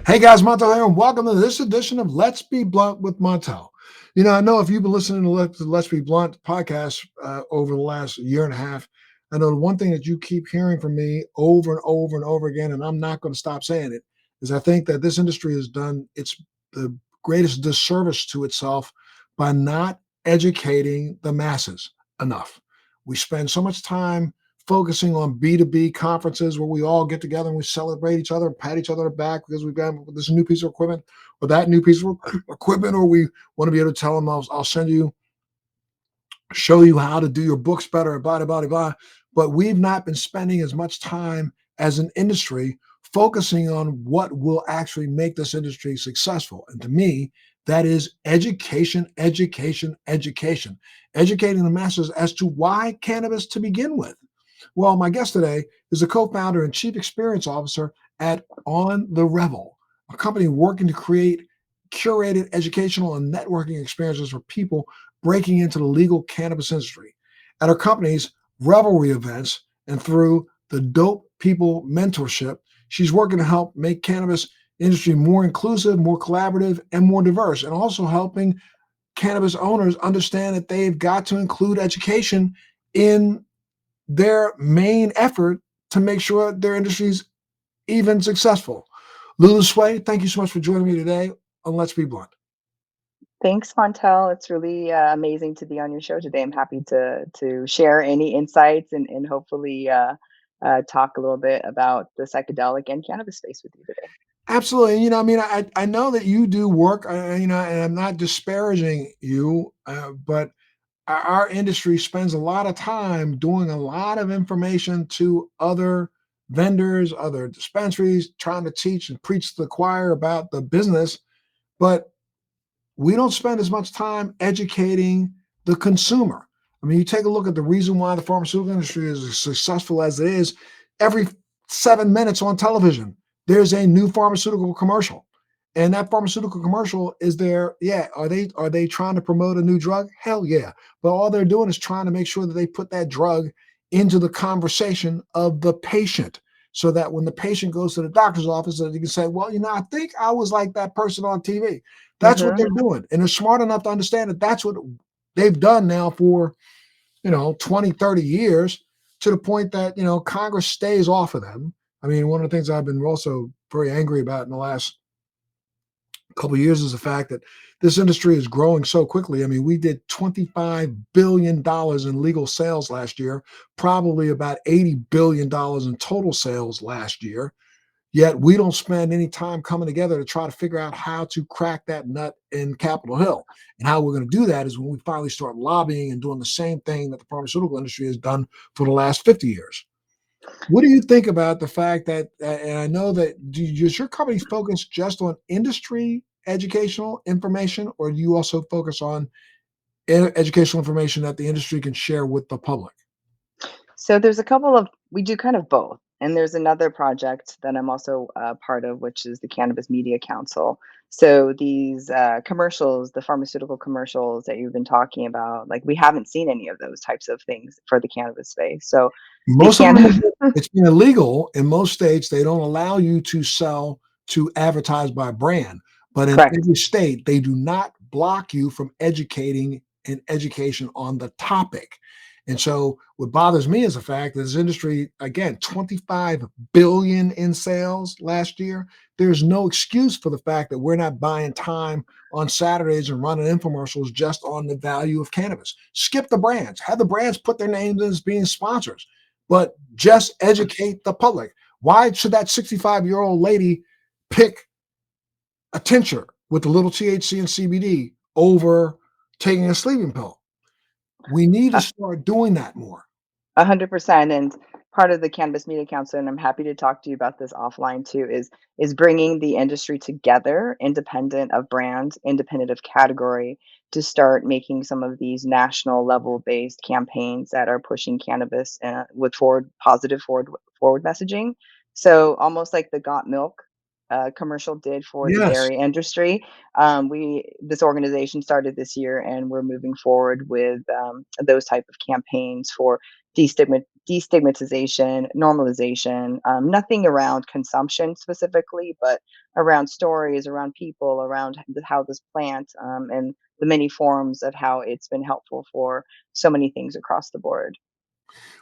Hey guys, Montel here, and welcome to this edition of Let's Be Blunt with Montel. I know if you've been listening to Let's Be Blunt podcast over the last year and a half, I know the one thing that you keep hearing from me over and over and over again, and I'm not going to stop saying it, is I think that this industry has done its the greatest disservice to itself by not educating the masses enough. We spend so much time focusing on B2B conferences where we all get together and we celebrate each other, pat each other on the back because we've got this new piece of equipment or that new piece of equipment, or we want to be able to tell them, I'll send you, show you how to do your books better, blah, blah, blah, blah. But we've not been spending as much time as an industry focusing on what will actually make this industry successful. And to me, that is education, education, education, educating the masses as to why cannabis to begin with. Well, my guest today is the co-founder and chief experience officer at On The Revel, a company working to create curated educational and networking experiences for people breaking into the legal cannabis industry. At our company's Revelry events and through the Dope People mentorship, she's working to help make cannabis industry more inclusive, more collaborative, and more diverse, and also helping cannabis owners understand that they've got to include education in their main effort to make sure their industry's even successful. Lulu Tsui, thank you so much for joining me today on Let's Be Blunt. Thanks, Montel. It's really amazing to be on your show today. I'm happy to share any insights and hopefully talk a little bit about the psychedelic and cannabis space with you today. Absolutely. I know that you do work, and I'm not disparaging you, but our industry spends a lot of time doing a lot of information to other vendors, other dispensaries, trying to teach and preach to the choir about the business, but we don't spend as much time educating the consumer. I mean, you take a look at the reason why the pharmaceutical industry is as successful as it is. Every 7 minutes on television, there's a new pharmaceutical commercial. And that pharmaceutical commercial is there. Yeah, are they trying to promote a new drug? Hell yeah. But all they're doing is trying to make sure that they put that drug into the conversation of the patient, so that when the patient goes to the doctor's office, that you can say, well, I think I was like that person on TV. That's what they're doing. And they're smart enough to understand that that's what they've done now for, 20, 30 years, to the point that, Congress stays off of them. I mean, one of the things I've been also very angry about in the last couple of years is the fact that this industry is growing so quickly. I mean, we did $25 billion in legal sales last year, probably about $80 billion in total sales last year. Yet we don't spend any time coming together to try to figure out how to crack that nut in Capitol Hill. And how we're going to do that is when we finally start lobbying and doing the same thing that the pharmaceutical industry has done for the last 50 years. What do you think about the fact that, and I know that, does your company focus just on industry educational information, or do you also focus on educational information that the industry can share with the public? So we do kind of both. And there's another project that I'm also part of, which is the Cannabis Media Council. So these commercials, the pharmaceutical commercials that you've been talking about, like we haven't seen any of those types of things for the cannabis space. So the Most of them, can it's been illegal in most states. They don't allow you to sell, to advertise by brand, but in correct. every state, they do not block you from educating and education on the topic. And so what bothers me is the fact that this industry, again, 25 billion in sales last year. There's no excuse for the fact that we're not buying time on Saturdays and running infomercials just on the value of cannabis. Skip the brands, have the brands put their names as being sponsors, but just educate the public. Why should that 65-year-old lady pick a tincture with a little THC and CBD over taking a sleeping pill? We need to start doing that more. 100%. And part of the Cannabis Media Council, and I'm happy to talk to you about this offline too, is bringing the industry together, independent of brand, independent of category, to start making some of these national level based campaigns that are pushing cannabis with positive forward messaging. So almost like the Got Milk commercial did for the Yes. dairy industry. We this organization started this year, and we're moving forward with those type of campaigns for destigmatization, normalization. Nothing around consumption specifically, but around stories, around people, around how this plant and the many forms of how it's been helpful for so many things across the board.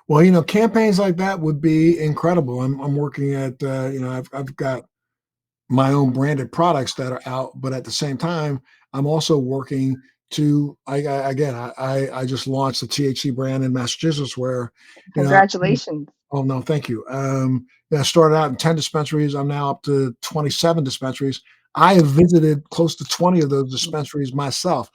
Well, campaigns like that would be incredible. I'm working at, I've got my own branded products that are out, but at the same time, I'm also working to, again, I just launched the THC brand in Massachusetts where, you know, Congratulations. oh, no, thank you. Yeah, I started out in 10 dispensaries. I'm now up to 27 dispensaries. I have visited close to 20 of those dispensaries myself,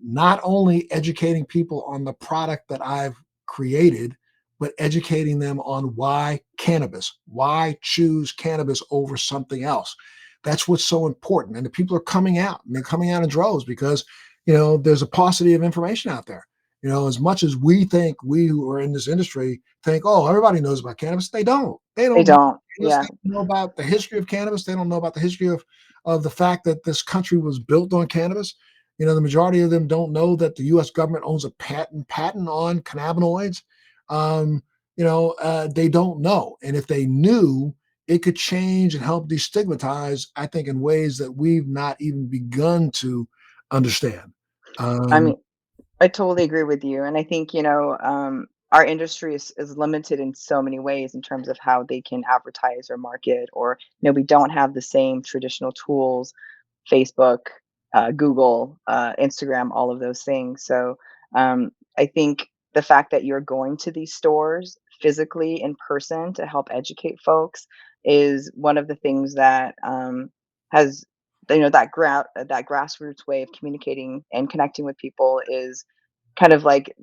not only educating people on the product that I've created, but educating them on why cannabis, why choose cannabis over something else. That's what's so important. And the people are coming out, and they're coming out in droves because, there's a paucity of information out there. As much as we think, we who are in this industry think, oh, everybody knows about cannabis. They don't. They They don't know don't. cannabis. They Yeah, don't know about the history of cannabis. They don't know about the history of the fact that this country was built on cannabis. The majority of them don't know that the U.S. government owns a patent on cannabinoids. They don't know, and if they knew, it could change and help destigmatize. I think in ways that we've not even begun to understand. I Um, mean, I totally agree with you, and I think, our industry is limited in so many ways in terms of how they can advertise or market, or, we don't have the same traditional tools, Facebook, Google, Instagram, all of those things. So, I think the fact that you're going to these stores physically in person to help educate folks is one of the things that, has that grassroots way of communicating and connecting with people is kind of like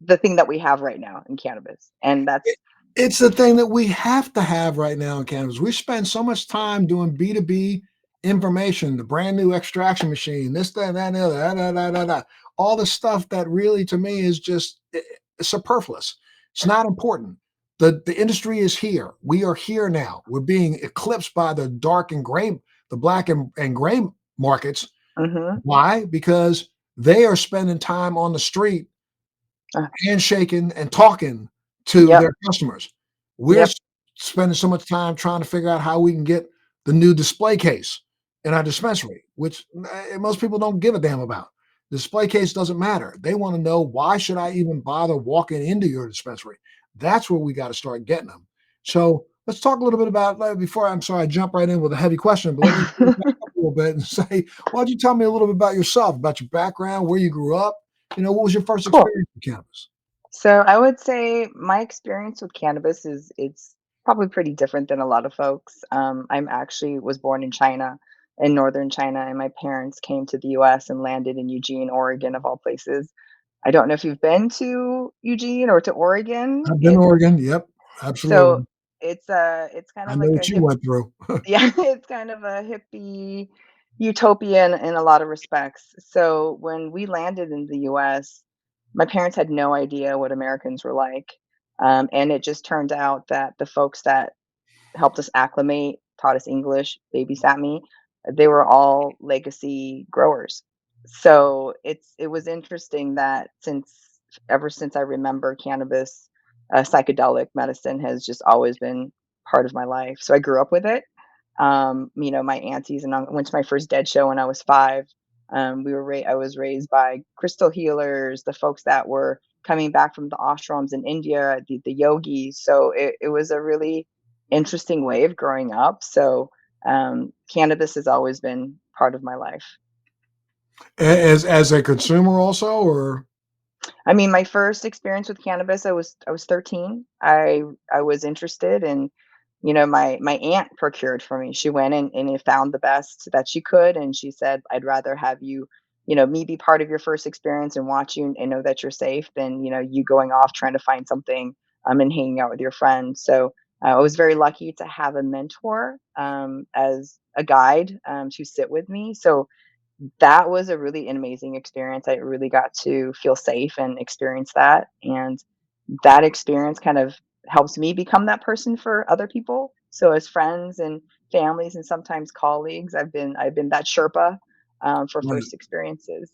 the thing that we have right now in cannabis, and it that's it's the thing that we have to have right now in cannabis. We spend so much time doing B2B information, the brand new extraction machine, this, that, and the other, da, da, da, da, da. All the stuff that really to me is just superfluous. It's not important. The industry is here. We are here now. We're being eclipsed by the dark and gray, the black and gray markets. mhm, Why? Because they are spending time on the street uh, handshaking and talking to yep, their customers. We're yep. spending so much time trying to figure out how we can get the new display case in our dispensary, which most people don't give a damn about. The display case doesn't matter. They want to know, why should I even bother walking into your dispensary? That's where we got to start getting them. So let's talk a little bit about, before, I'm sorry, I jump right in with a heavy question, but let me back up a little bit and say, why don't you tell me a little bit about yourself, about your background, where you grew up? What was your first Cool. experience with cannabis? So I would say my experience with cannabis is it's probably pretty different than a lot of folks. I'm actually was born in China, in northern China, and my parents came to the US and landed in Eugene, Oregon, of all places. I don't know if you've been to Eugene or to Oregon. I've been to It's Oregon. Yep, so absolutely. it's kind I of know like a what you hip went through. yeah, it's kind of a hippie utopia in a lot of respects. So when we landed in the US, my parents had no idea what Americans were like. And it just turned out that the folks that helped us acclimate, taught us English, babysat me, they were all legacy growers. So it was interesting that ever since I remember cannabis, psychedelic medicine has just always been part of my life. So I grew up with it. My aunties and went to my first dead show when I was 5. I was raised by crystal healers, the folks that were coming back from the ashrams in India, the yogis. So it was a really interesting way of growing up. So cannabis has always been part of my life. As a consumer also, or I mean, my first experience with cannabis, I was 13. I was interested, and my aunt procured for me. She went and found the best that she could, and she said, "I'd rather have you, me be part of your first experience and watch you and know that you're safe than you going off trying to find something and hanging out with your friends." So I was very lucky to have a mentor as a guide to sit with me. So that was a really amazing experience. I really got to feel safe and experience that, and that experience kind of helps me become that person for other people. So as friends and families and sometimes colleagues, I've been that Sherpa for Right. first experiences.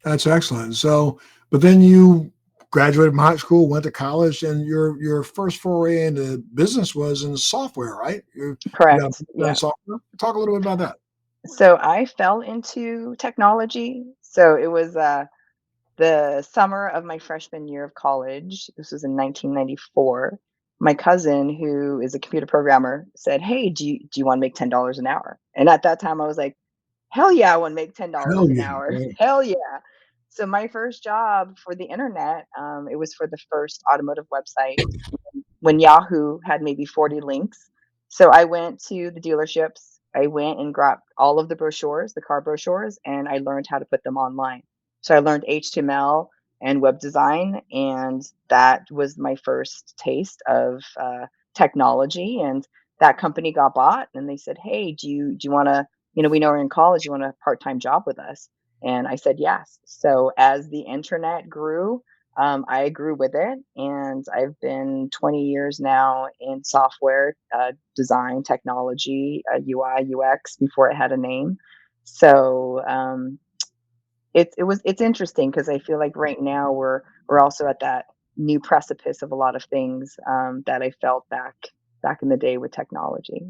That's excellent. So, but then you graduated from high school, went to college, and your first foray into business was in software, right? You got a Correct. background in Yeah. software. Talk a little bit about that. So I fell into technology. So it was the summer of my freshman year of college. This was in 1994. My cousin, who is a computer programmer, said, "Hey, do you want to make $10 an hour?" And at that time, I was like, "Hell yeah, I want to make $10 Hell an yeah! hour. Right. Hell yeah!" So my first job for the internet, it was for the first automotive website when Yahoo had maybe 40 links. So I went to the dealerships. I went and grabbed all of the brochures, the car brochures, and I learned how to put them online. So I learned HTML and web design, and that was my first taste of technology. And that company got bought, and they said, "Hey, do you want to? We know you're in college. You want a part-time job with us?" And I said yes. So as the internet grew, I grew with it, and I've been 20 years now in software design, technology, UI, UX before it had a name. So it's interesting because I feel like right now we're also at that new precipice of a lot of things that I felt back in the day with technology.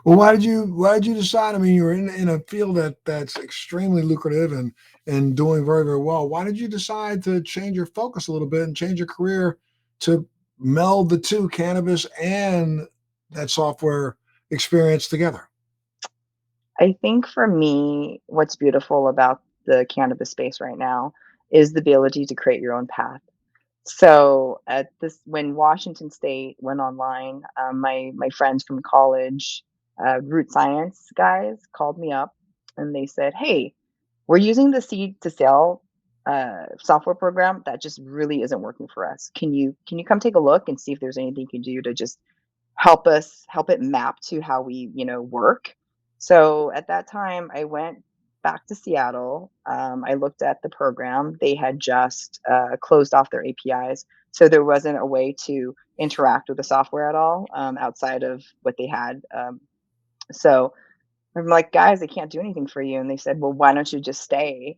Well, why did you decide? I mean, you were in a field that's extremely lucrative and doing very, very well. Why did you decide to change your focus a little bit and change your career to meld the two, cannabis and that software experience together? I think for me, what's beautiful about the cannabis space right now is the ability to create your own path. So at this, when Washington State went online, my friends from college, root science guys, called me up and they said, "Hey, we're using the seed to sale software program that just really isn't working for us. Can you come take a look and see if there's anything you can do to just help it map to how we work?" So at that time I went back to Seattle. I looked at the program. They had just closed off their APIs, so there wasn't a way to interact with the software at all outside of what they had. So I'm like, "Guys, I can't do anything for you." And they said, "Well, why don't you just stay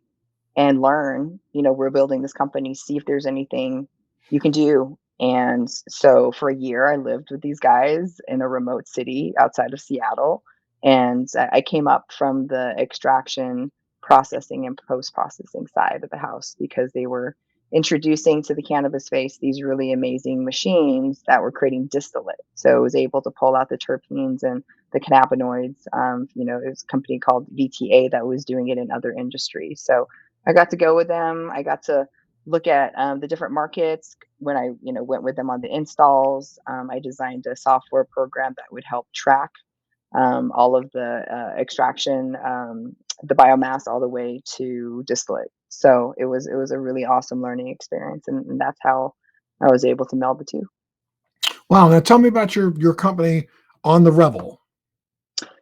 and learn? We're building this company, see if there's anything you can do." And so for a year, I lived with these guys in a remote city outside of Seattle. And I came up from the extraction, processing, and post processing side of the house because they were introducing to the cannabis space these really amazing machines that were creating distillate. So it was able to pull out the terpenes and the cannabinoids. It was a company called VTA that was doing it in other industries. So I got to go with them. I got to look at the different markets when I, went with them on the installs. I designed a software program that would help track all of the extraction, the biomass, all the way to distillate. So it was a really awesome learning experience, and that's how I was able to meld the two. Wow. Now tell me about your company On The Revel.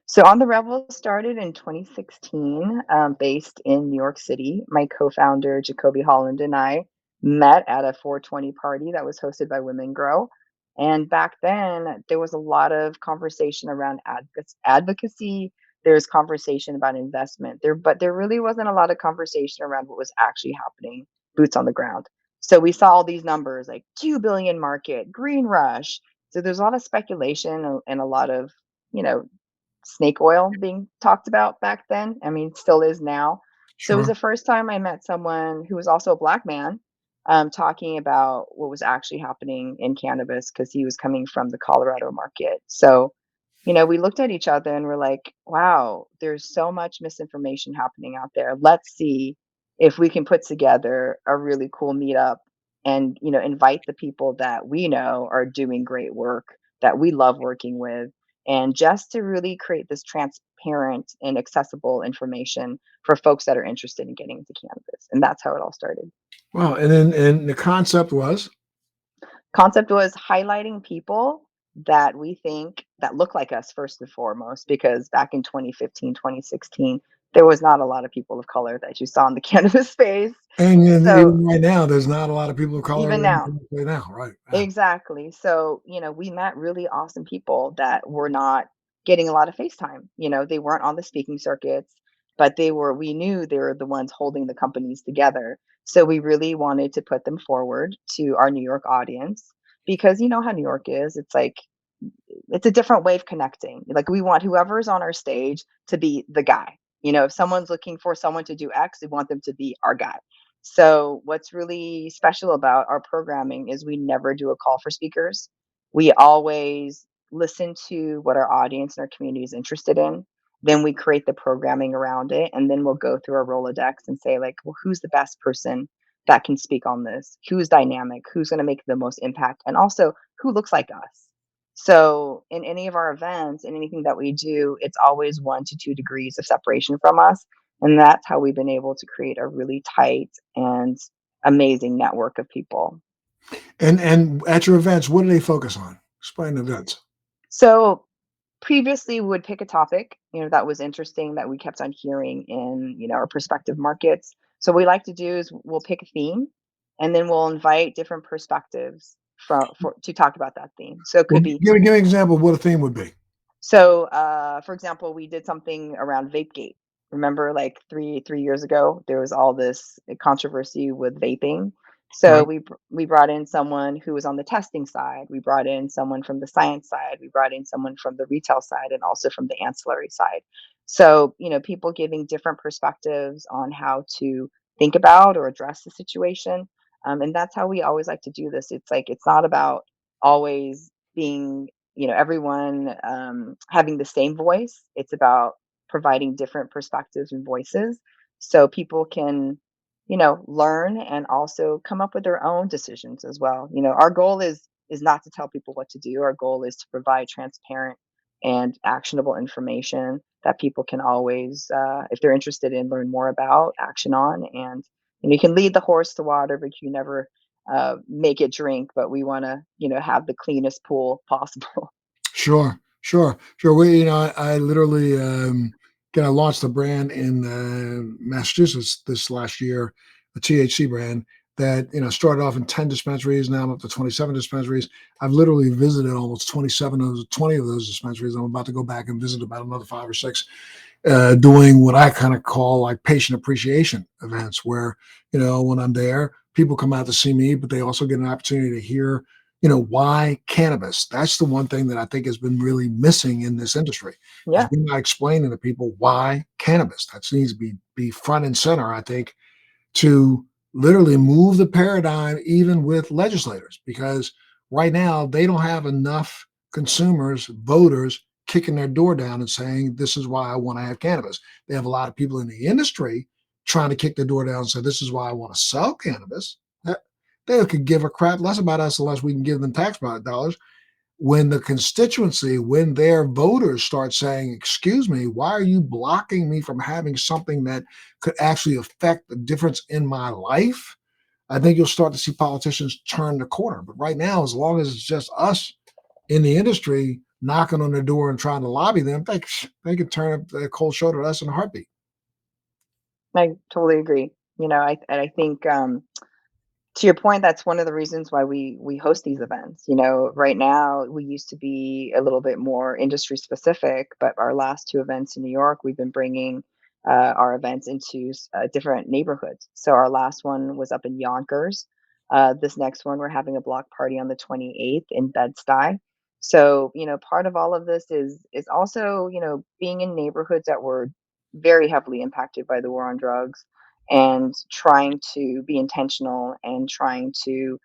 So On The Revel started in 2016, based in New York City. My co-founder Jacoby Holland and I met at a 420 party that was hosted by Women Grow. And back then, there was a lot of conversation around advocacy. There's conversation about investment there, but there really wasn't a lot of conversation around what was actually happening, boots on the ground. So we saw all these numbers like 2 billion market, green rush. So there's a lot of speculation and a lot of, you know, snake oil being talked about back then. I mean, still is now. So it was Sure. the first time I met someone who was also a black man, talking about what was actually happening in cannabis because he was coming from the Colorado market. So, we looked at each other and we're like, wow, there's so much misinformation happening out there. Let's see if we can put together a really cool meetup and, invite the people that we know are doing great work that we love working with, and just to really create this transparent and accessible information for folks that are interested in getting into cannabis. And that's how it all started. Wow. And the concept was Concept was highlighting people that we think that look like us first and foremost, because back in 2015, 2016, There was not a lot of people of color that you saw in the cannabis space. And then So even right now, there's not a lot of people of color even in now, the right now, right? Yeah. exactly. So, we met really awesome people that were not getting a lot of face time. They weren't on the speaking circuits, but we knew they were the ones holding the companies together. So we really wanted to put them forward to our New York audience because you know how New York is. It's a different way of connecting. Like we want whoever's on our stage to be the guy. If someone's looking for someone to do X, we want them to be our guy. So what's really special about our programming is we never do a call for speakers. We always listen to what our audience and our community is interested in. Then we create the programming around it, and then we'll go through our Rolodex and say, like, well, who's the best person that can speak on this? Who's dynamic? Who's going to make the most impact? And also, who looks like us? So in any of our events and anything that we do, it's always 1 to 2 degrees of separation from us. And that's how we've been able to create a really tight and amazing network of people. And at your events, what do they focus on? Explain the events. So previously we would pick a topic, that was interesting that we kept on hearing in, our prospective markets. So what we like to do is we'll pick a theme and then we'll invite different perspectives to talk about that theme. So it Well, could be. give me an example of what a theme would be. So, for example, we did something around VapeGate. Remember, like three years ago, there was all this controversy with vaping. So Right. we brought in someone who was on the testing side. We brought in someone from the science side. We brought in someone from the retail side, and also from the ancillary side. So people giving different perspectives on how to think about or address the situation, and that's how we always like to do this. It's like it's not about always being everyone having the same voice. It's about providing different perspectives and voices so people can learn and also come up with their own decisions as well. Our goal is not to tell people what to do. Our goal is to provide transparent and actionable information that people can always, if they're interested in, learn more about, action on. And you can lead the horse to water, but you never make it drink. But we want to have the cleanest pool possible. Sure, sure, sure. I literally kind of launched a brand in Massachusetts this last year, a THC brand that started off in 10 dispensaries. Now I'm up to 27 dispensaries. I've literally visited almost 27 of those, 20 of those dispensaries. I'm about to go back and visit about another 5 or 6, doing what I kind of call like patient appreciation events, where when I'm there, people come out to see me, but they also get an opportunity to hear why cannabis. That's the one thing that I think has been really missing in this industry, is Yeah. we're not explaining to people why cannabis. That needs to be front and center, I think, to literally move the paradigm even with legislators, because right now they don't have enough consumers, voters kicking their door down and saying, this is why I want to have cannabis. They have a lot of people in the industry trying to kick the door down and say, this is why I want to sell cannabis. They could give a crap less about us unless we can give them tax dollars. When the constituency, when their voters start saying, excuse me, why are you blocking me from having something that could actually affect the difference in my life? I think you'll start to see politicians turn the corner. But right now, as long as it's just us in the industry knocking on their door and trying to lobby them, they can turn a cold shoulder to us in a heartbeat. I totally agree. I think to your point, that's one of the reasons why we host these events. Right now we used to be a little bit more industry specific, but our last two events in New York, we've been bringing our events into different neighborhoods. So our last one was up in Yonkers. This next one, we're having a block party on the 28th in Bed-Stuy. So part of all of this is also being in neighborhoods that were very heavily impacted by the war on drugs, and trying to be intentional and trying to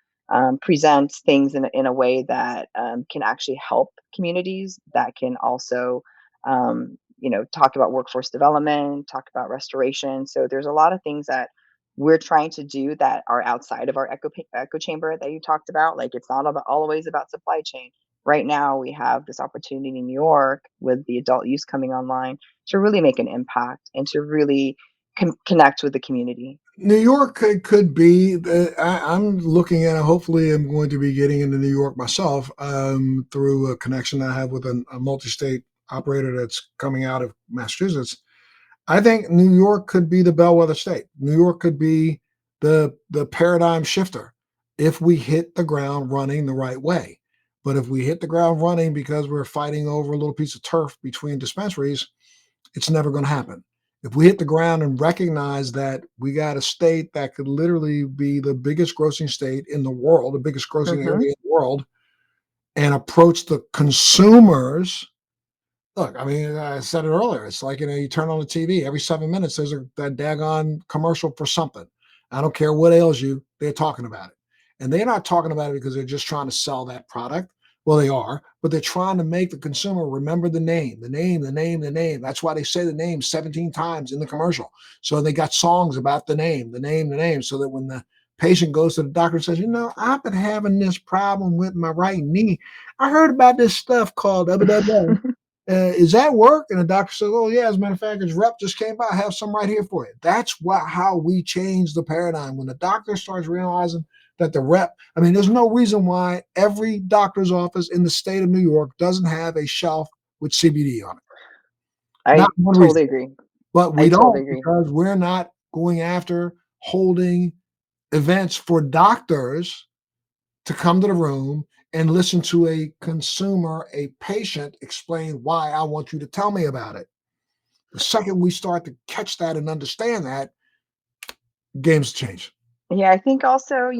present things in a way that can actually help communities, that can also talk about workforce development, talk about restoration. So there's a lot of things that we're trying to do that are outside of our echo chamber that you talked about. Like it's not always about supply chain. Right now we have this opportunity in New York with the adult use coming online to really make an impact and to really connect with the community. New York could be. I'm looking at. Hopefully, I'm going to be getting into New York myself through a connection I have with a multi-state operator that's coming out of Massachusetts. I think New York could be the bellwether state. New York could be the paradigm shifter if we hit the ground running the right way. But if we hit the ground running because we're fighting over a little piece of turf between dispensaries, it's never going to happen. If we hit the ground and recognize that we got a state that could literally be the biggest grossing state in the world, the biggest grossing area Mhm. in the world, and approach the consumers. Look, I mean, I said it earlier. It's like, you turn on the TV every 7 minutes. There's that daggone commercial for something. I don't care what ails you. They're talking about it, and they're not talking about it because they're just trying to sell that product. Well, they are, but they're trying to make the consumer remember the name, the name, the name, the name. That's why they say the name 17 times in the commercial. So they got songs about the name, the name, the name, so that when the patient goes to the doctor and says, I've been having this problem with my right knee. I heard about this stuff called is that work? And the doctor says, oh, yeah, as a matter of fact, his rep just came by. I have some right here for you. That's how we change the paradigm. When the doctor starts realizing that the rep, I mean, there's no reason why every doctor's office in the state of New York doesn't have a shelf with CBD on it. Not I one reason. totally agree. But I we totally don't agree. because we're not going after holding events for doctors to come to the room and listen to a consumer, a patient explain why I want you to tell me about it. The second we start to catch that and understand that, games change. Yeah, I think also,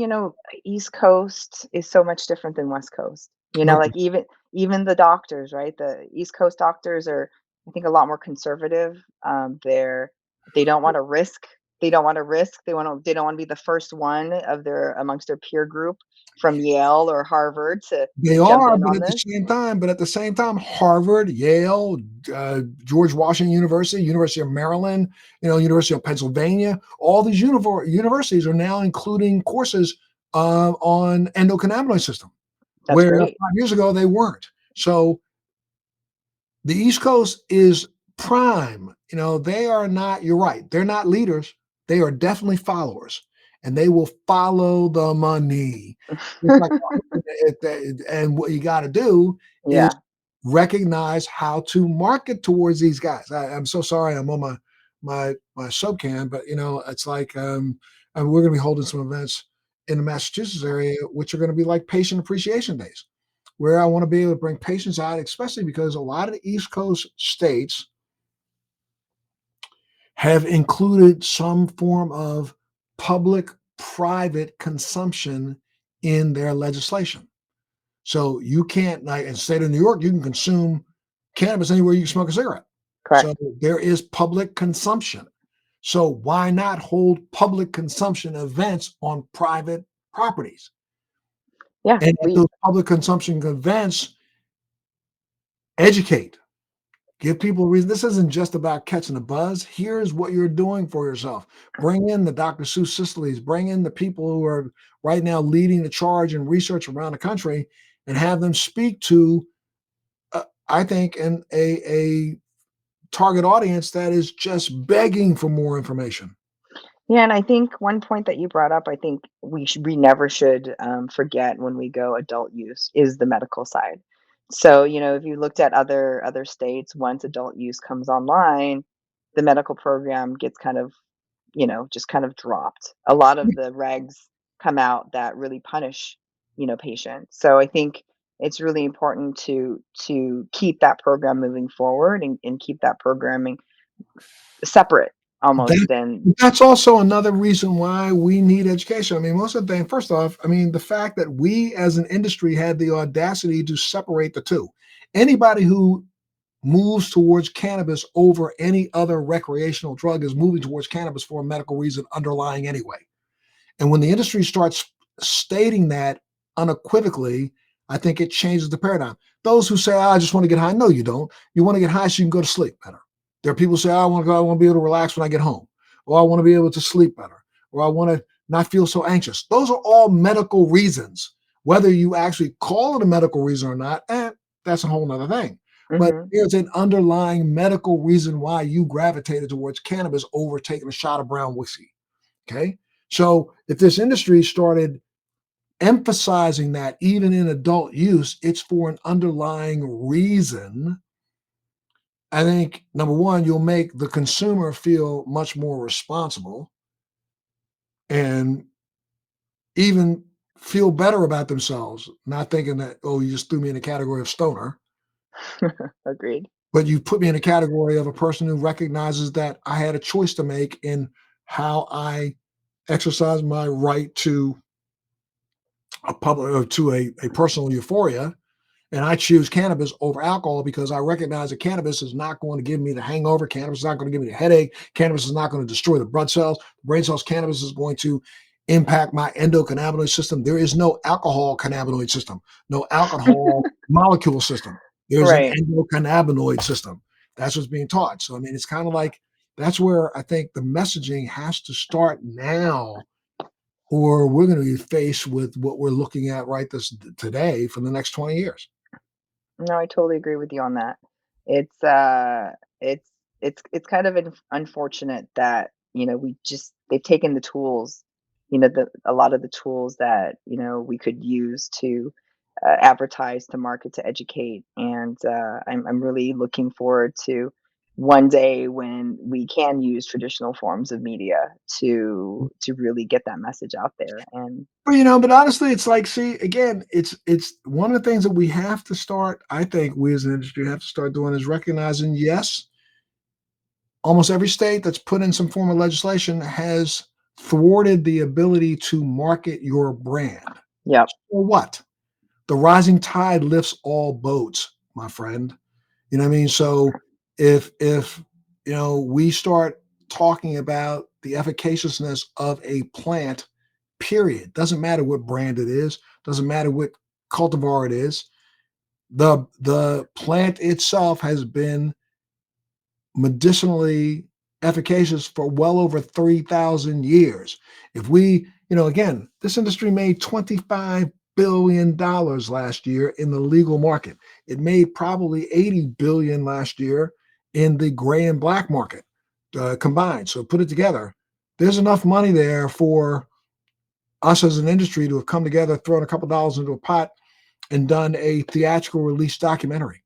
East Coast is so much different than West Coast. No, Like even the doctors, right? The East Coast doctors are, I think, a lot more conservative. They don't want to risk. They don't want to risk. They don't want to be the first one of their amongst their peer group from Yale or Harvard to they jump are, in but on at the this. same time, Harvard, Yale, George Washington University, University of Maryland, University of Pennsylvania, all these universities are now including courses on endocannabinoid system, That's where great. 5 years ago they weren't. So the East Coast is prime. They are not, you're right, they're not leaders. They are definitely followers, and they will follow the money. Just like, and what you got to do is Yeah. recognize how to market towards these guys. I'm so sorry, I'm on my SoCan, but it's like and we're going to be holding some events in the Massachusetts area, which are going to be like patient appreciation days, where I want to be able to bring patients out, especially because a lot of the East Coast states have included some form of public private consumption in their legislation. So you can't, like in the state of New York, you can consume cannabis anywhere you can smoke a cigarette. So Correct. there is public consumption. So why not hold public consumption events on private properties? Yeah. And at We those public consumption events, educate. Give people a reason. This isn't just about catching a buzz. Here's what you're doing for yourself. Bring in the Dr. Seuss Sisley's, bring in the people who are right now leading the charge in research around the country and have them speak to, I think, a target audience that is just begging for more information. Yeah, and I think one point that you brought up, I think we never should forget when we go adult use is the medical side. So, if you looked at other states, once adult use comes online, the medical program gets kind of, just kind of dropped. A lot of the regs come out that really punish, patients. So I think it's really important to keep that program moving forward and keep that programming separate That almost. And that's also another reason why we need education. I mean, most of the thing, first off, I mean, the fact that we as an industry had the audacity to separate the two. Anybody who moves towards cannabis over any other recreational drug is moving towards cannabis for a medical reason underlying anyway. And when the industry starts stating that unequivocally, I think it changes the paradigm. Those who say, "Oh, I just want to get high," no, you don't. You want to get high so you can go to sleep better. There are people who say, "Oh, I want to be able to relax when I get home," or "I want to be able to sleep better," or "I want to not feel so anxious." Those are all medical reasons. Whether you actually call it a medical reason or not, that's a whole other thing. But mhm. there's an underlying medical reason why you gravitated towards cannabis over taking a shot of brown whiskey. Okay. So if this industry started emphasizing that even in adult use, it's for an underlying reason, I think number one, you'll make the consumer feel much more responsible and even feel better about themselves, not thinking that, oh, you just threw me in the category of stoner, Agreed. but you put me in a category of a person who recognizes that I had a choice to make in how I exercise my right to a public or to a personal euphoria. And I choose cannabis over alcohol because I recognize that cannabis is not going to give me the hangover. Cannabis is not going to give me the headache. Cannabis is not going to destroy the blood cells, brain cells. Cannabis is going to impact my endocannabinoid system. There is no alcohol cannabinoid system, no alcohol molecule system. There's an Right. endocannabinoid system. That's what's being taught. So, I mean, it's kind of like that's where I think the messaging has to start now, or we're going to be faced with what we're looking at right this today for the next 20 years. No, I totally agree with you on that. It's, it's it's kind of unfortunate that, we just they've taken the tools, the a lot of the tools that, we could use to, advertise, to market, to educate, and, I'm really looking forward to one day when we can use traditional forms of media to really get that message out there, and But honestly, it's like, see, again, it's one of the things that we have to start. I think we as an industry have to start doing is recognizing, yes, almost every state that's put in some form of legislation has thwarted the ability to market your brand. yep, Or what? The rising tide lifts all boats, my friend. You know what I mean? So if we start talking about the efficaciousness of a plant, period. Doesn't matter what brand it is, doesn't matter what cultivar it is. The plant itself has been medicinally efficacious for well over 3,000 years. If we, again, this industry made $25 billion last year in the legal market. It made probably 80 billion last year in the gray and black market combined. So put it together. There's enough money there for us as an industry to have come together, thrown a couple dollars into a pot, and done a theatrical release documentary.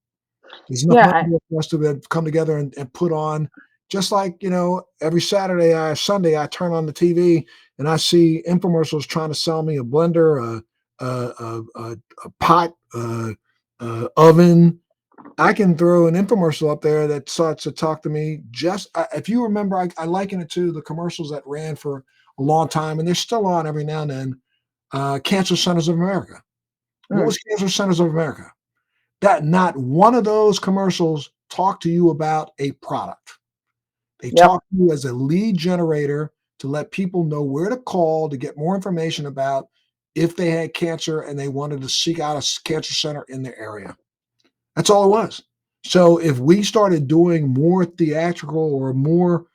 There's enough yeah, money there for us to have come together and put on, just like, every Saturday, Sunday, I turn on the TV and I see infomercials trying to sell me a blender, a pot, oven. I can throw an infomercial up there that starts to talk to me. If you remember, I liken it to the commercials that ran for a long time, and they're still on every now and then. Cancer Centers of America. What mm, was Cancer Centers of America? That not one of those commercials talked to you about a product. They yep, talk to you as a lead generator to let people know where to call to get more information about if they had cancer and they wanted to seek out a cancer center in their area. That's all it was. So if we started doing more theatrical or more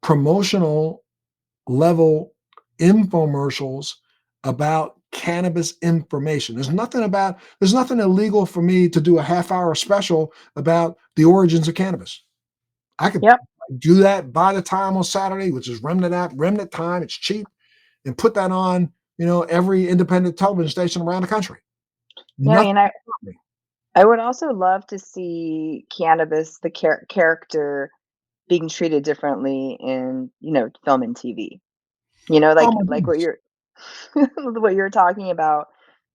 promotional level infomercials about cannabis information. There's nothing illegal for me to do a half hour special about the origins of cannabis. I could yep. do that by the time on Saturday, which is remnant time. It's cheap, and put that on, every independent television station around the country. Yeah, Nothing. and I would also love to see cannabis, the character being treated differently in, film and TV. Oh Like my what goodness. you're what you're talking about,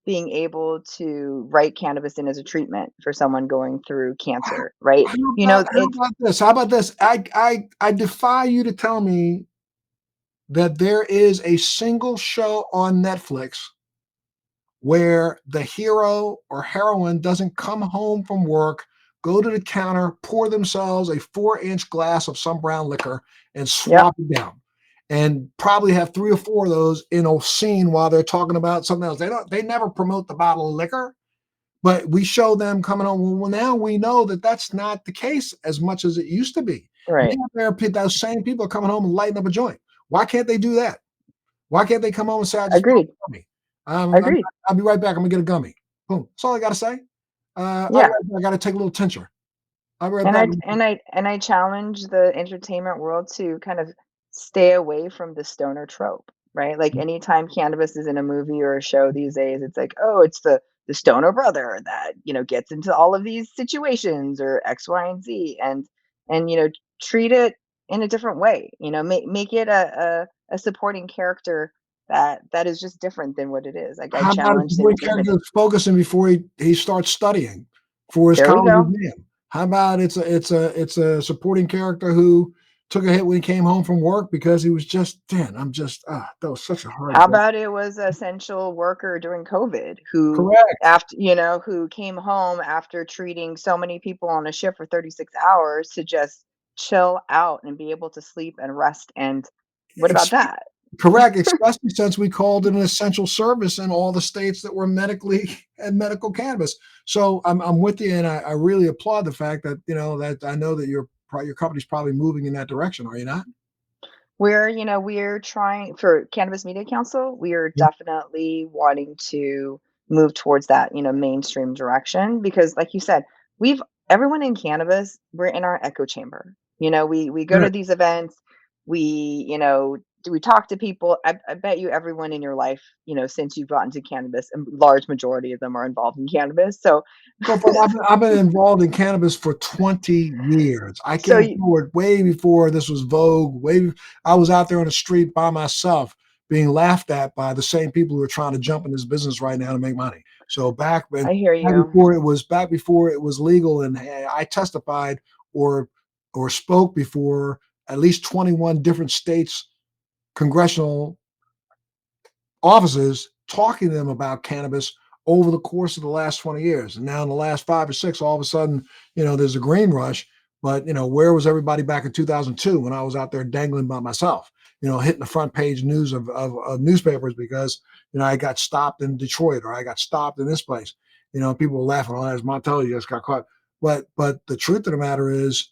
being able to write cannabis in as a treatment for someone going through cancer, right? How It's about this? How about this? I defy you to tell me that there is a single show on Netflix where the hero or heroine doesn't come home from work, go to the counter, pour themselves a 4-inch glass of some brown liquor and yep, swap it down. And probably have 3 or 4 of those in a scene while they're talking about something else. They never promote the bottle of liquor, but we show them coming on. Well, now we know that that's not the case as much as it used to be. right. Now those same people are coming home and lighting up a joint. Why can't they do that? Why can't they come home and say, "I just popped Agreed. a gummy. I'm Agreed. I'll be right back. I'm gonna get a gummy." Boom. That's all I gotta say. I'll be Yeah. right back. I gotta take a little tincture. I'll be right And back. I challenge the entertainment world to kind of stay away from the stoner trope, right? Like anytime cannabis is in a movie or a show these days, it's like, oh, it's the the stoner brother that, gets into all of these situations or X, Y, and Z, and treat it in a different way. Make it a supporting character that is just different than what it is. Like I How about a challenged him supporting to character even. that's focusing before he starts studying for his There we college go. exam? How about it's a supporting character who took a hit when he came home from work because he was just, "Man, I'm just, that was such a hard How day." about it was an essential worker during COVID who Correct. who came home after treating so many people on a shift for 36 hours to just chill out and be able to sleep and rest, and what about Ex that? Correct, especially since we called it an essential service in all the states that were medically and medical cannabis. So I'm with you, and I really applaud the fact that, that I know that your company's probably moving in that direction, are you not? We're trying for Cannabis Media Council, we are Yeah. definitely wanting to move towards that, mainstream direction because like you said, we've everyone in cannabis, we're in our echo chamber. We go to Good. these events, we, do we talk to people. I bet you everyone in your life, since you've gotten to cannabis, a large majority of them are involved in cannabis. So Go for it. I've been involved in cannabis for 20 years. I so came forward way before this was vogue. I was out there on the street by myself, being laughed at by the same people who are trying to jump in this business right now to make money. So I hear you. back before it was legal, and I testified or spoke before at least 21 different states congressional offices, talking to them about cannabis over the course of the last 20 years. And now in the last 5 or 6, all of a sudden, there's a green rush. But, where was everybody back in 2002 when I was out there dangling by myself, hitting the front page news of newspapers because, I got stopped in Detroit or I got stopped in this place. People were laughing, oh, that's Montel, you just got caught. But the truth of the matter is,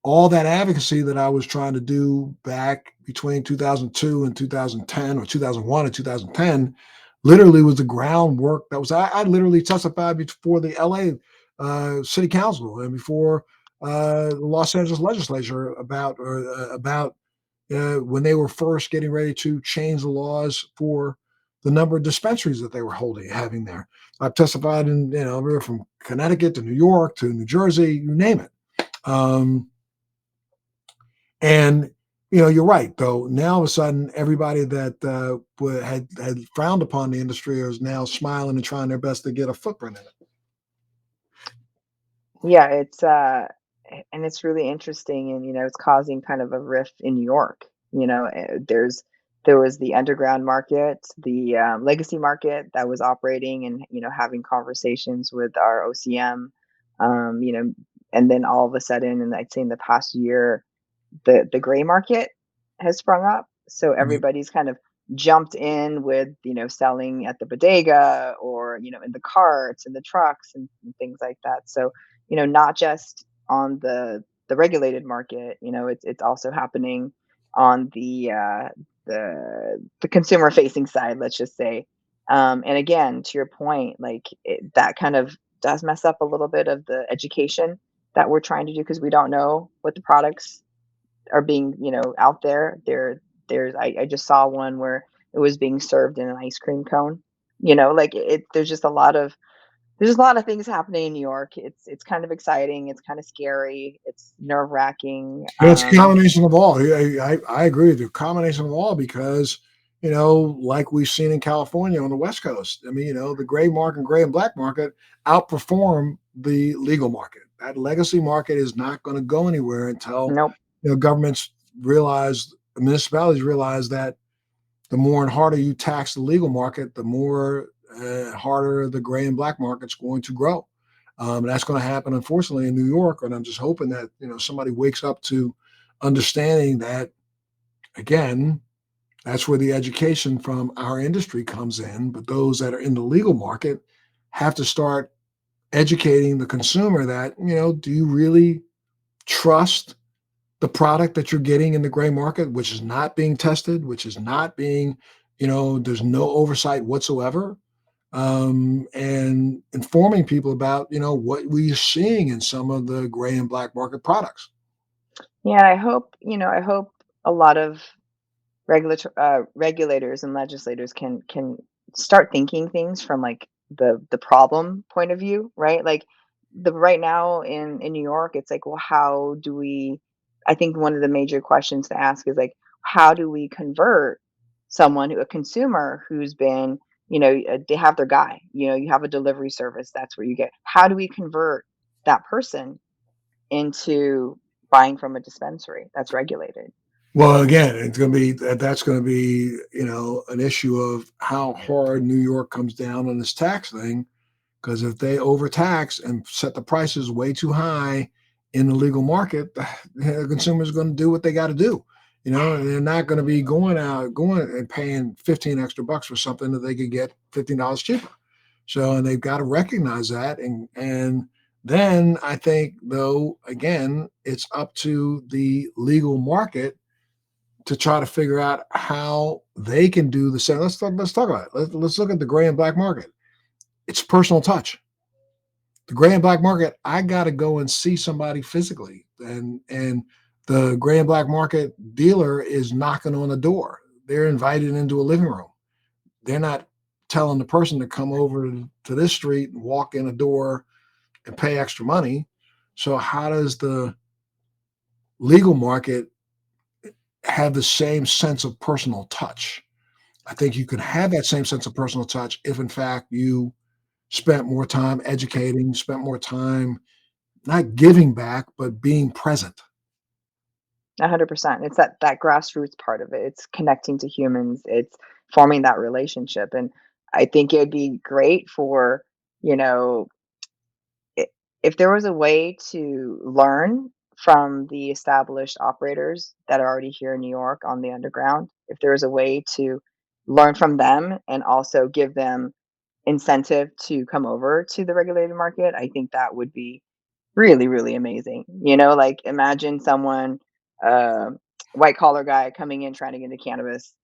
all that advocacy that I was trying to do back between 2002 and 2010, or 2001 and 2010, literally was the groundwork that was. I literally testified before the LA City Council and before the Los Angeles Legislature about when they were first getting ready to change the laws for the number of dispensaries that they were having there. I've testified in, everywhere from Connecticut to New York to New Jersey, you name it. Um, and you're right. Though now all of a sudden, everybody that had frowned upon the industry is now smiling and trying their best to get a footprint in it. Yeah, and it's really interesting, and it's causing kind of a rift in New York. There was the underground market, the legacy market that was operating and having conversations with our OCM, um, you know, and then all of a sudden, and I'd say in the past year, the gray market has sprung up. So Right. everybody's kind of jumped in with, selling at the bodega or, in the carts and the trucks and things like that. So, not just on the regulated market, it's also happening on the consumer facing side, let's just say. And again, to your point, like that kind of does mess up a little bit of the education that we're trying to do because we don't know what the products are being, out there. I just saw one where it was being served in an ice cream cone. Like there's just a lot of things happening in New York. It's kind of exciting. It's kind of scary. It's nerve wracking. Well, it's a combination of all. I agree with you. Combination of all because, like we've seen in California on the West Coast. I mean, the gray market and gray and black market outperform the legal market. That legacy market is not going to go anywhere until, Nope. governments realize, municipalities realize that the more and harder you tax the legal market, the more harder the gray and black market's going to grow. That's going to happen, unfortunately, in New York. And I'm just hoping that somebody wakes up to understanding that again. That's where the education from our industry comes in. But those that are in the legal market have to start educating the consumer that do you really trust the product that you're getting in the gray market, which is not being tested, which is not being, there's no oversight whatsoever, and informing people about, what we're seeing in some of the gray and black market products. Yeah, I hope a lot of regulators and legislators can start thinking things from like the problem point of view, right? Like the right now in New York, it's like, well, how do we I think one of the major questions to ask is like, how do we convert someone, a consumer who's been, they have their guy, you have a delivery service, that's where you get. How do we convert that person into buying from a dispensary that's regulated? Well, again, it's going to be that's going to be an issue of how hard New York comes down on this tax thing. Because if they overtax and set the prices way too high in the legal market, the consumer's going to do what they got to do. And they're not going to be going and paying 15 extra bucks for something that they could get $15 cheaper. So, and they've got to recognize that. And then I think, though, again, it's up to the legal market to try to figure out how they can do the same. Let's talk about it. Let's look at the gray and black market. It's personal touch. The gray and black market, I got to go and see somebody physically, and the gray and black market dealer is knocking on the door. They're invited into a living room. They're not telling the person to come over to this street and walk in a door and pay extra money. So how does the legal market have the same sense of personal touch? I think you can have that same sense of personal touch if, in fact, you spent more time educating, spent more time not giving back, but being present. 100%. It's that grassroots part of it. It's connecting to humans. It's forming that relationship, and I think it'd be great for, you know, I if there was a way to learn from the established operators that are already here in New York on the underground, if there was a way to learn from them and also give them incentive to come over to the regulated market, I think that would be really, really amazing. Like imagine someone, uh, white collar guy coming in trying to get into cannabis.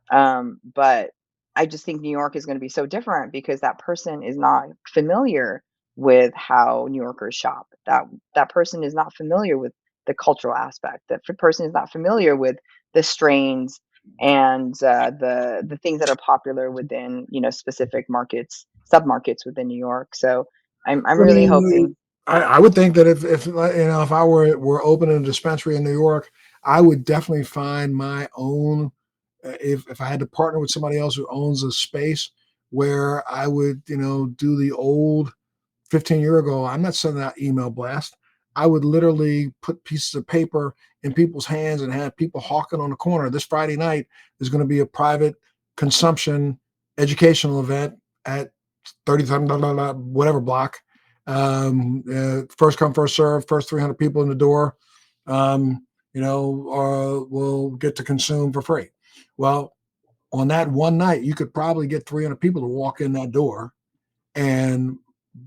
But I just think New York is going to be so different because that person is not familiar with how New Yorkers shop. That person is not familiar with the cultural aspect. Person is not familiar with the strains and the things that are popular within specific markets, submarkets within New York. So I'm I really mean, hoping. I would think that if I were opening a dispensary in New York, I would definitely find my own. If I had to partner with somebody else who owns a space where I would do the old 15-year ago, I'm not sending out email blast. I would literally put pieces of paper in people's hands and have people hawking on the corner. This Friday night is going to be a private consumption educational event at 30 whatever block. First come, first serve, first 300 people in the door, will get to consume for free. Well, on that one night, you could probably get 300 people to walk in that door and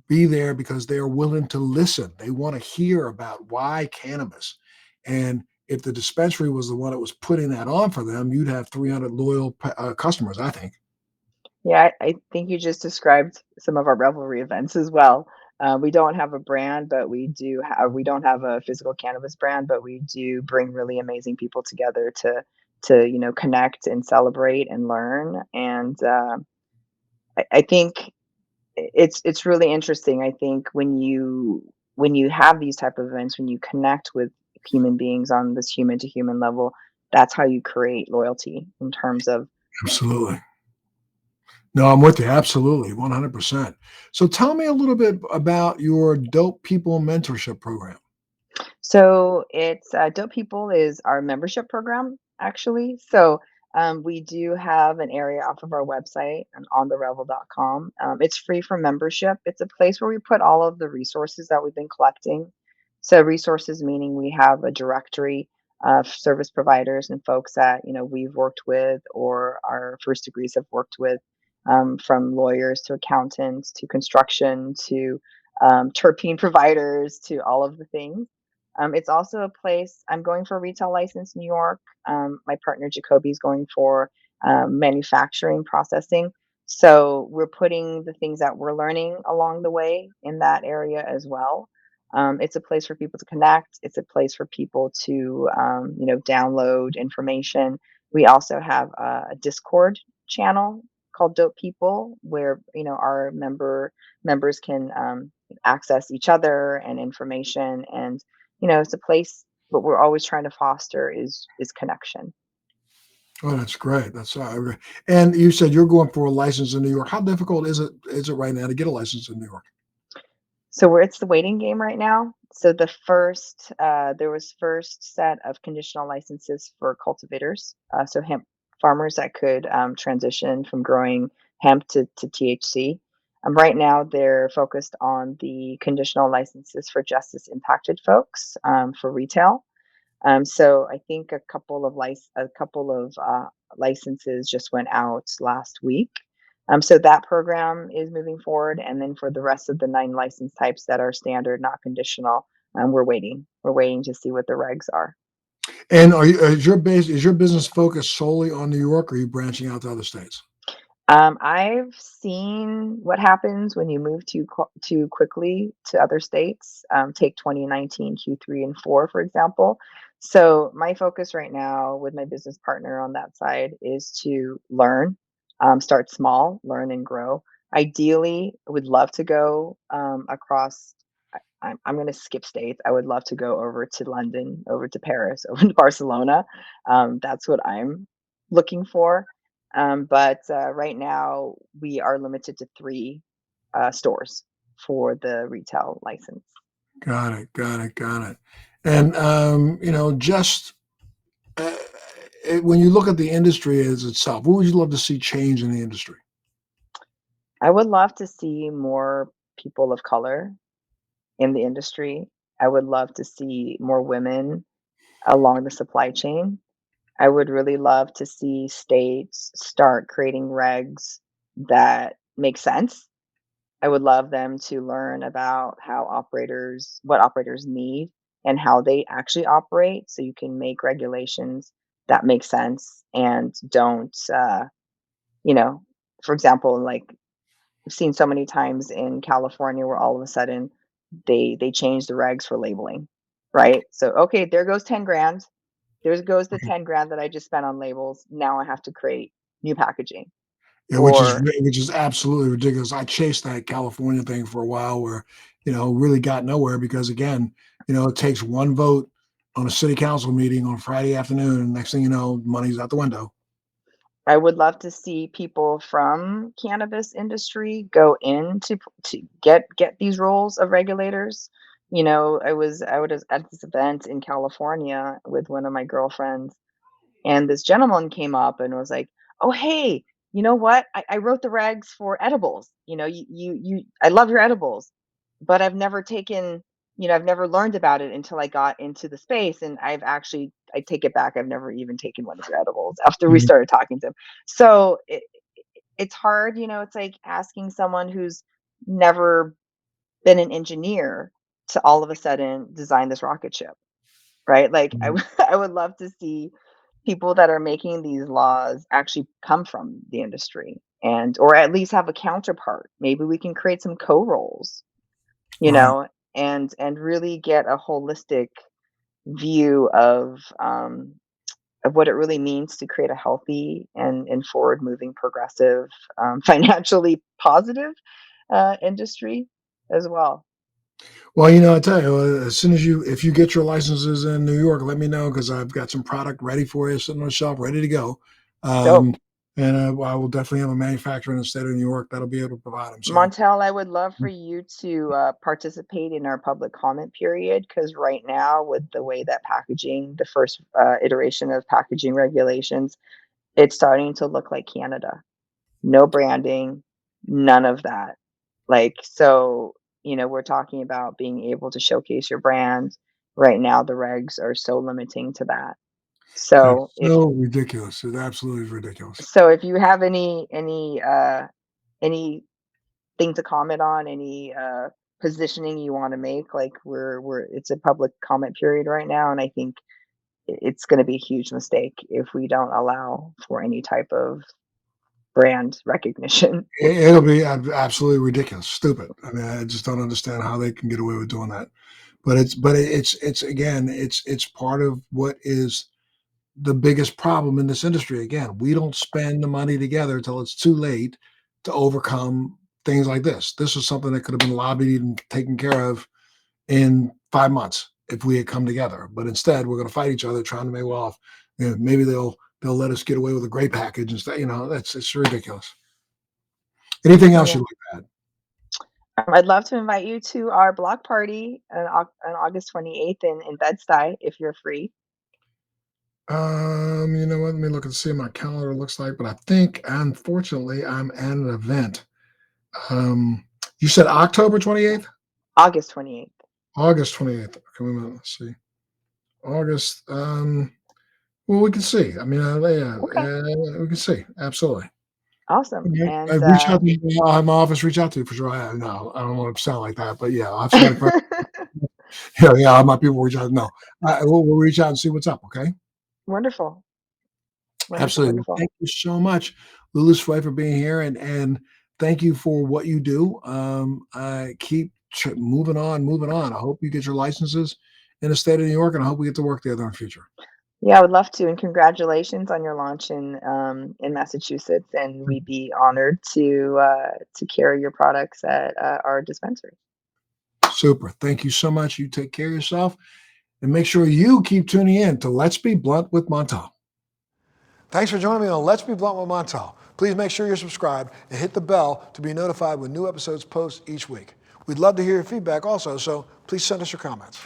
be there because they are willing to listen. They want to hear about why cannabis. And if the dispensary was the one that was putting that on for them, you'd have 300 loyal customers, I think. Yeah, I think you just described some of our Revelry events as well. We don't have a brand, but we don't have a physical cannabis brand, but we do bring really amazing people together to connect and celebrate and learn. And I think it's really interesting. I think when you have these type of events, when you connect with human beings on this human to human level, that's how you create loyalty in terms of. Absolutely. No, I'm with you. Absolutely. 100%. So tell me a little bit about your Dope People Mentorship Program. So it's Dope People is our membership program, actually. So we do have an area off of our website and on therevel.com. It's free for membership. It's a place where we put all of the resources that we've been collecting. So resources meaning we have a directory of service providers and folks that we've worked with or our first degrees have worked with, from lawyers to accountants to construction to terpene providers to all of the things. It's also a place I'm going for a retail license in New York. My partner Jacoby is going for manufacturing processing. So we're putting the things that we're learning along the way in that area as well. It's a place for people to connect. It's a place for people to download information. We also have a Discord channel. called Dope People, where our members can access each other and information, and it's a place. What we're always trying to foster is connection. Oh, that's great. That's great. And you said you're going for a license in New York. How difficult is it right now to get a license in New York? So it's the waiting game right now. So there was first set of conditional licenses for cultivators, so hemp farmers that could transition from growing hemp to THC. Right now, they're focused on the conditional licenses for justice impacted folks for retail. So I think a couple of licenses just went out last week. So that program is moving forward, and then for the rest of the 9 license types that are standard, not conditional, we're waiting. We're waiting to see what the regs are. And is your business focused solely on New York, or are you branching out to other states? I've seen what happens when you move too quickly to other states. Take 2019 Q3 and 4, for example. So my focus right now with my business partner on that side is to learn, start small, learn and grow. Ideally, I would love to go across. I'm going to skip states. I would love to go over to London, over to Paris, over to Barcelona. That's what I'm looking for. But right now, we are limited to 3 stores for the retail license. Got it. Got it. Got it. And just uh, when you look at the industry as itself, what would you love to see change in the industry? I would love to see more people of color in the industry. I would love to see more women along the supply chain. I would really love to see states start creating regs that make sense. I would love them to learn about what operators need and how they actually operate, so you can make regulations that make sense and don't, you know, for example, like I've seen so many times in California where all of a sudden they change the regs for labeling, right? So okay, there goes 10 grand. There goes the 10 grand that I just spent on labels. Now I have to create new packaging. Yeah, Or which is absolutely ridiculous. I chased that California thing for a while, where really got nowhere because again, it takes one vote on a city council meeting on Friday afternoon, and next thing you know, money's out the window. I would love to see people from cannabis industry go in to get these roles of regulators. I was at this event in California with one of my girlfriends, and this gentleman came up and was like, "Oh, hey, you know what? I wrote the regs for edibles. I love your edibles, but I've never learned about it until I got into the space. And I take it back. I've never even taken one of your edibles after we Mhm. started talking to him. So it's hard. It's like asking someone who's never been an engineer to all of a sudden design this rocket ship, right? Like I would love to see people that are making these laws actually come from the industry, and or at least have a counterpart. Maybe we can create some co-roles, you Right. know, and really get a holistic view of what it really means to create a healthy and forward moving, progressive, financially positive industry as well. Well, I tell you, as soon as if you get your licenses in New York, let me know because I've got some product ready for you, sitting on the shelf, ready to go. Dope. Um, and I will definitely have a manufacturer in the state of New York that'll be able to provide them. So, Montel, I would love for you to participate in our public comment period, because right now, with the way that the first iteration of packaging regulations, it's starting to look like Canada. No branding, none of that. Like, so, we're talking about being able to showcase your brand. Right now, the regs are so limiting to that. So that's so ridiculous. It absolutely is ridiculous. if you have any thing to comment on, any positioning you want to make, like we're it's a public comment period right now, and I think it's going to be a huge mistake if we don't allow for any type of brand recognition. It'll be absolutely ridiculous, stupid. I mean, I just don't understand how they can get away with doing that. But it's again, it's part of what is the biggest problem in this industry. Again, we don't spend the money together until it's too late to overcome things like this. This is something that could have been lobbied and taken care of in 5 months if we had come together. But instead, we're going to fight each other, trying to make off. You know, maybe they'll let us get away with a great package instead. You know, that's it's ridiculous. Anything else Yeah. you'd like to add? I'd love to invite you to our block party on August 28th in Bed-Stuy if you're free. You know what? Let me look and see what my calendar looks like. But I think, unfortunately, I'm at an event. Um, you said October 28th? August 28th. August 28th. Okay, wait a minute. Let's see. August. Well, we can see. I mean, yeah, Okay, we can see. Absolutely. awesome. Okay. And Reach out to me. I'll have my office reach out to you for sure. No, I don't want to sound like that, but yeah, I'll have somebody. Yeah, yeah, I'll have my people reach out. No, we'll reach out and see what's up. Okay. wonderful, wonderful, Absolutely. Well, wonderful. thank you so much, Lulu Tsui, for being here, and thank you for what you do. I keep moving on, moving on. I hope you get your licenses in the state of New York, and I hope we get to work together in the future. Yeah, I would love to, and congratulations on your launch in Massachusetts, and we'd be honored to carry your products at our dispensary. Super. Thank you so much. You take care of yourself, and make sure you keep tuning in to Let's Be Blunt with Montel. Thanks for joining me on Let's Be Blunt with Montel. Please make sure you're subscribed and hit the bell to be notified when new episodes post each week. We'd love to hear your feedback also, so please send us your comments.